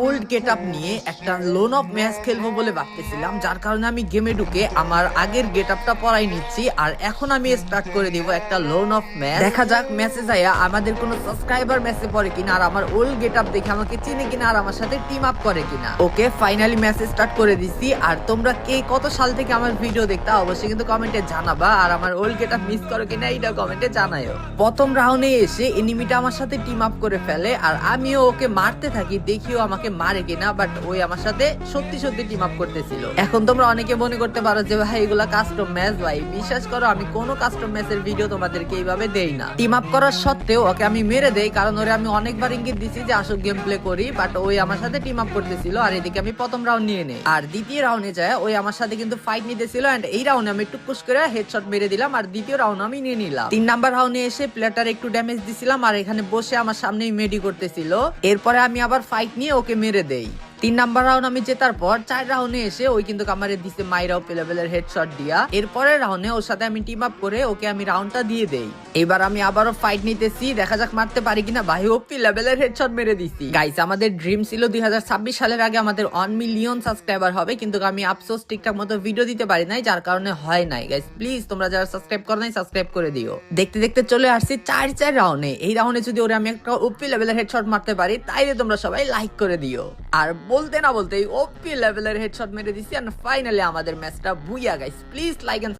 Old getup নিয়ে একটা loan of match খেলবো বলে ভাবতেছিলাম, যার কারণে আমি গেমে ঢুকে আমার আগের গেটআপটা পরাই নিচ্ছি। আর এখন আমি স্টার্ট করে দিব একটা লোন অফ ম্যাচ। দেখা যাক ম্যাচে যাইয়া আমাদের কোনো সাবস্ক্রাইবার ম্যাচে পড়ে কিনা, আর আমার ওল্ড গেটআপ দেখে আমাকে চিনে কিনা, আর আমার সাথে টিম আপ করে কিনা। ওকে, ফাইনালি ম্যাচ স্টার্ট করে দিছি। আর তোমরা কে কত সাল থেকে আমার ভিডিও দেখতা অবশ্যই কিন্তু কমেন্টে জানাবা, আর আমার ওল্ড গেটআপ মিস করো কিনা এইটা কমেন্টে জানাইও। প্রথম রাউন্ডে এসে এনিমিটা আমার সাথে টিম আপ করে ফেলে, আর আমিও ওকে মারতে থাকি, দেখিও আমাকে মারে কিনা। বাট ওই আমার সাথে সত্যি সত্যি টিম আপ করতেছিল। এখন তোমরা অনেকে মনে করতে পারো যে ভাই এগুলা কাস্টম ম্যাচ। ভাই বিশ্বাস করো, আমি কোনো কাস্টম ম্যাচের ভিডিও তোমাদেরকে এইভাবে দেই না। টিম আপ করার সত্ত্বেও ওকে আমি মেরে দেই, কারণ ওরে আমি অনেকবার ইঙ্গিত দিছি যে আসো গেম প্লে করি। বাট ওই আমার সাথে টিম আপ করতেছিল, আর এদিকে আমি প্রথম রাউন্ড নিয়ে নেই। আর দ্বিতীয় রাউন্ডে যায় ওই আমার সাথে কিন্তু ফাইট নিতেছিল, এন্ড এই রাউন্ডে আমি টুকুস করে হেডশট মেরে দিলাম, আর দ্বিতীয় রাউন্ড আমি নিয়ে নিলাম। 3 নাম্বার রাউন্ডে এসে প্লেয়ারটার একটু ড্যামেজ দিছিলাম, আর এখানে বসে আমার সামনেই মেডি করতেছিল। এরপরে আমি আবার ফাইট নিয়ে ওকে মেরে দেই। 3 নাম্বার রাউন্ড আমি জেতার পর 4 রাউন্ডে এসে ওই কিন্তু আমারে দিছে মাইরাও লেভেলের হেডশট দিয়া। এরপরে রাউন্ডে ওর সাথে আমি টিম আপ করে ওকে আমি রাউন্ডটা দিয়ে দেই। এবার আমি আবারও ফাইট নিতেছি, দেখা যাক মারতে পারি কিনা। ভাই ওপি লেভেলের হেডশট মেরে দিছি। গাইস, আমাদের ড্রিম ছিল 2026 সালের আগে আমাদের 1 মিলিয়ন সাবস্ক্রাইবার হবে, কিন্তু আমি আফসোস ঠিকঠাক মতো ভিডিও দিতে পারি নাই, যার কারণে হয় নাই। গাইস প্লিজ তোমরা যারা সাবস্ক্রাইব করো নাই সাবস্ক্রাইব করে দিও। দেখতে দেখতে চলে আসছি 4 রাউন্ডে। এই রাউন্ডে যদি ওরে আমি একটা ওপি লেভেলের হেডশট মারতে পারি, তাইলে তোমরা সবাই লাইক করে দিও। আর বলতে না বলতেই ওপি লেভেলের হেডশট মেরে দিছি, আর ফাইনালি আমাদের ম্যাচটা booyah. Guys please like and